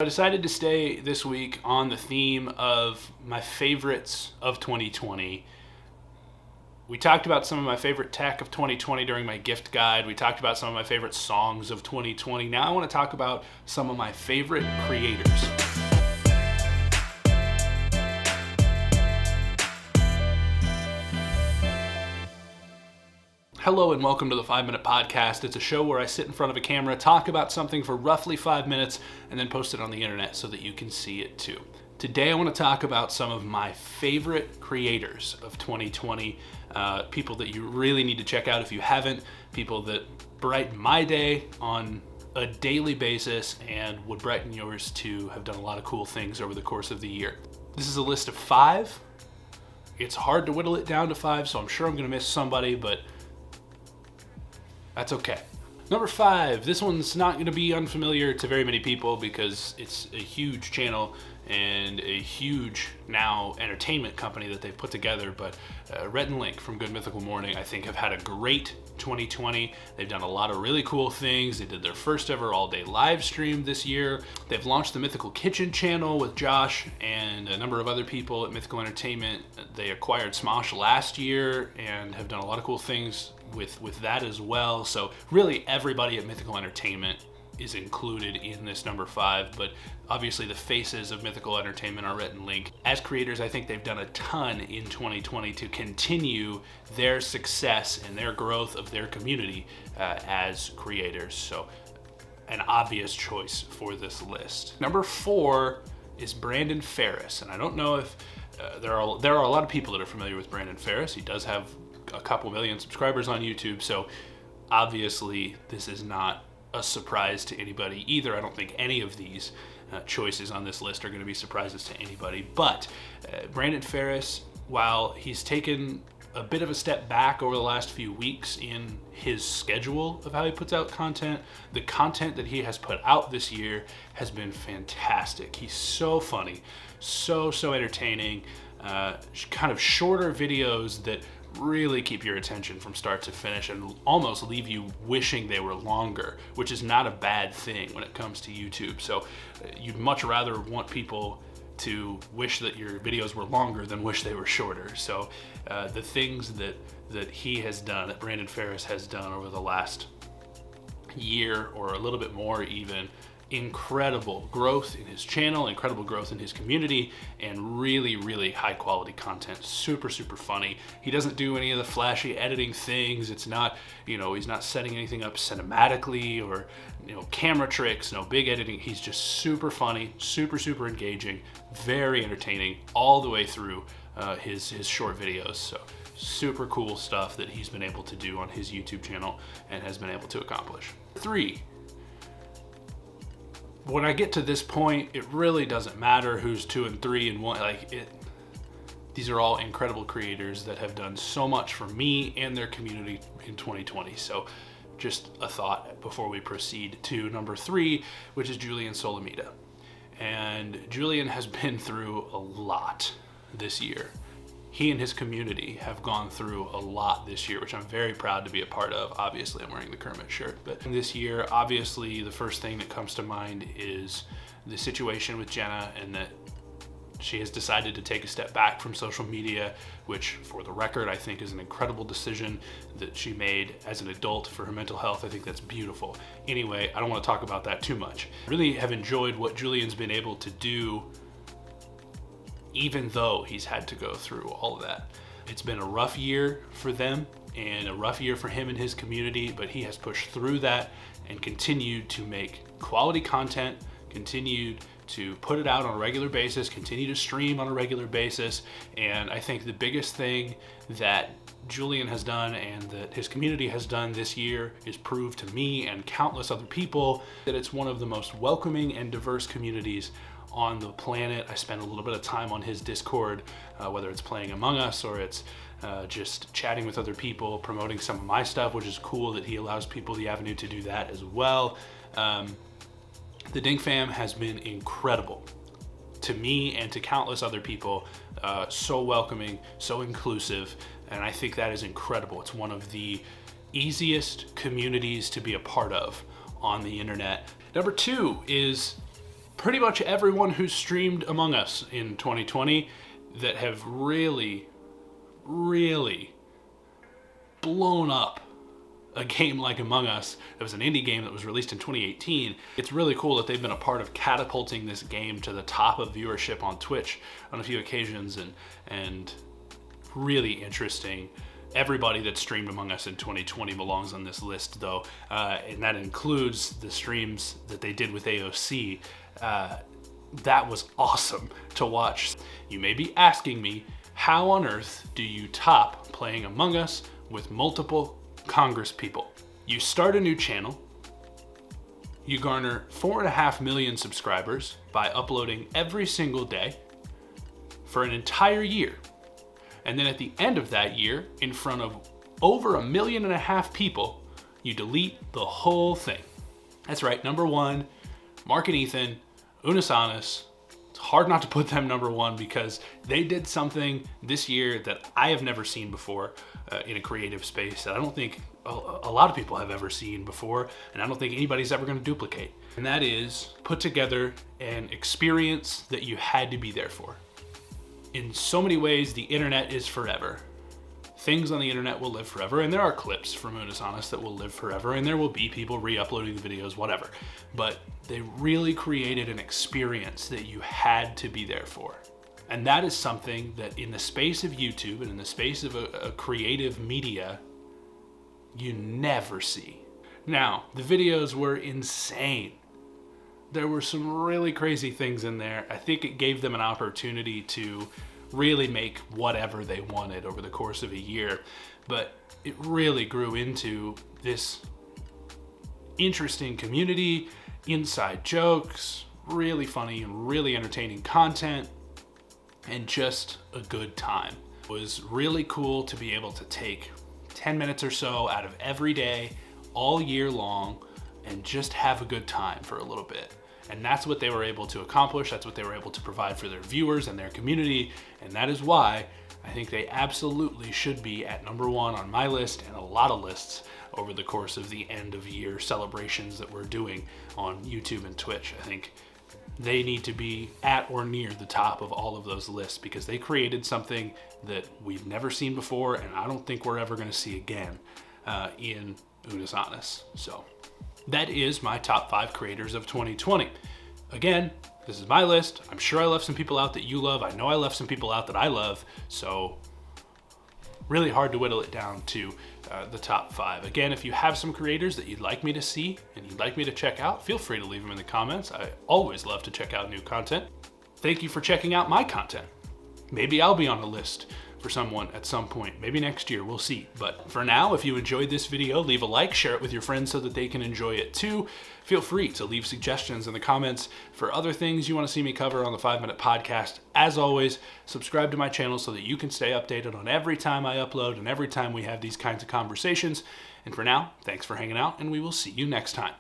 I decided to stay this week on the theme of my favorites of 2020. We talked about some of my favorite tech of 2020 during my gift guide. We talked about some of my favorite songs of 2020. Now I want to talk about some of my favorite creators. Hello and welcome to the 5 Minute Podcast. It's a show where I sit in front of a camera, talk about something for roughly 5 minutes, and then post it on the internet so that you can see it too. Today I want to talk about some of my favorite creators of 2020, people that you really need to check out if you haven't, people that brighten my day on a daily basis and would brighten yours too, have done a lot of cool things over the course of the year. This is a list of 5. It's hard to whittle it down to 5, so I'm sure I'm going to miss somebody, but that's okay. Number 5, this one's not going to be unfamiliar to very many people because it's a huge channel and a huge now entertainment company that they've put together, but Rhett and Link from Good Mythical Morning I think have had a great 2020. They've done a lot of really cool things. They did their first ever all-day live stream this year. They've launched the Mythical Kitchen channel with Josh and a number of other people at Mythical Entertainment. They acquired Smosh last year and have done a lot of cool things with that as well. So really everybody at Mythical Entertainment is included in this number 5, but obviously the faces of Mythical Entertainment are Rhett and Link. As creators, I think they've done a ton in 2020 to continue their success and their growth of their community as creators. So an obvious choice for this list. Number 4 is Brandon Farris, and I don't know if there are a lot of people that are familiar with Brandon Farris. He does have a couple million subscribers on YouTube, so obviously this is not a surprise to anybody either. I don't think any of these choices on this list are going to be surprises to anybody, but Brandon Farris, while he's taken a bit of a step back over the last few weeks in his schedule of how he puts out content, the content that he has put out this year has been fantastic. He's so funny, so entertaining, kind of shorter videos that really keep your attention from start to finish and almost leave you wishing they were longer, which is not a bad thing when it comes to YouTube. So you'd much rather want people to wish that your videos were longer than wish they were shorter. So the things that he has done, that Brandon Farris has done over the last year or a little bit more even, incredible growth in his channel, incredible growth in his community, and really high quality content. Super funny. He doesn't do any of the flashy editing things. It's not, he's not setting anything up cinematically or camera tricks, no big editing. He's just super funny, super engaging, very entertaining all the way through his short videos. So super cool stuff that he's been able to do on his YouTube channel and has been able to accomplish. 3, when I get to this point, it really doesn't matter who's 2 and 3 and 1. These are all incredible creators that have done so much for me and their community in 2020. So just a thought before we proceed to number 3, which is Julien Solomita. And Julien has been through a lot this year. He and his community have gone through a lot this year, which I'm very proud to be a part of. Obviously, I'm wearing the Kermit shirt, but this year, obviously, the first thing that comes to mind is the situation with Jenna and that she has decided to take a step back from social media, which, for the record, I think is an incredible decision that she made as an adult for her mental health. I think that's beautiful. Anyway, I don't want to talk about that too much. I really have enjoyed what Julien's been able to do even though he's had to go through all of that. It's been a rough year for them and a rough year for him and his community, but he has pushed through that and continued to make quality content, continued to put it out on a regular basis, continue to stream on a regular basis. And I think the biggest thing that Julien has done and that his community has done this year is prove to me and countless other people that it's one of the most welcoming and diverse communities on the planet. I spend a little bit of time on his Discord, whether it's playing Among Us or it's just chatting with other people, promoting some of my stuff, which is cool that he allows people the avenue to do that as well. The Dink Fam has been incredible to me and to countless other people, so welcoming, so inclusive, and I think that is incredible. It's one of the easiest communities to be a part of on the internet. Number 2 is pretty much everyone who streamed Among Us in 2020 that have really blown up a game like Among Us. It was an indie game that was released in 2018. It's really cool that they've been a part of catapulting this game to the top of viewership on Twitch on a few occasions, and really interesting. Everybody that streamed Among Us in 2020 belongs on this list, though, and that includes the streams that they did with AOC. That was awesome to watch. You may be asking me, how on earth do you top playing Among Us with multiple Congress people? You start a new channel, you garner 4.5 million subscribers by uploading every single day for an entire year. And then at the end of that year, in front of over 1.5 million people, you delete the whole thing. That's right, number one, Mark and Ethan, Unus Annus. It's hard not to put them number one because they did something this year that I have never seen before in a creative space that I don't think a lot of people have ever seen before, and I don't think anybody's ever going to duplicate. And that is put together an experience that you had to be there for. In so many ways, the internet is forever. Things on the internet will live forever, and there are clips from Unus Annus that will live forever, and there will be people re-uploading the videos, whatever. But they really created an experience that you had to be there for. And that is something that in the space of YouTube and in the space of a creative media, you never see. Now, the videos were insane. There were some really crazy things in there. I think it gave them an opportunity to really make whatever they wanted over the course of a year, but it really grew into this interesting community, inside jokes, really funny and really entertaining content, and just a good time. It was really cool to be able to take 10 minutes or so out of every day, all year long, and just have a good time for a little bit. And that's what they were able to accomplish. That's what they were able to provide for their viewers and their community. And that is why I think they absolutely should be at number one on my list and a lot of lists over the course of the end of year celebrations that we're doing on YouTube and Twitch. I think they need to be at or near the top of all of those lists because they created something that we've never seen before, and I don't think we're ever going to see again in Unus Annus. So that is my top 5 creators of 2020. Again, this is my list. I'm sure I left some people out that you love. I know I left some people out that I love. So really hard to whittle it down to the top 5. Again, if you have some creators that you'd like me to see and you'd like me to check out, feel free to leave them in the comments. I always love to check out new content. Thank you for checking out my content. Maybe I'll be on a list for someone at some point, maybe next year, we'll see. But for now, if you enjoyed this video, leave a like, share it with your friends so that they can enjoy it too. Feel free to leave suggestions in the comments for other things you want to see me cover on the 5-Minute Podcast. As always, subscribe to my channel so that you can stay updated on every time I upload and every time we have these kinds of conversations. And for now, thanks for hanging out, and we will see you next time.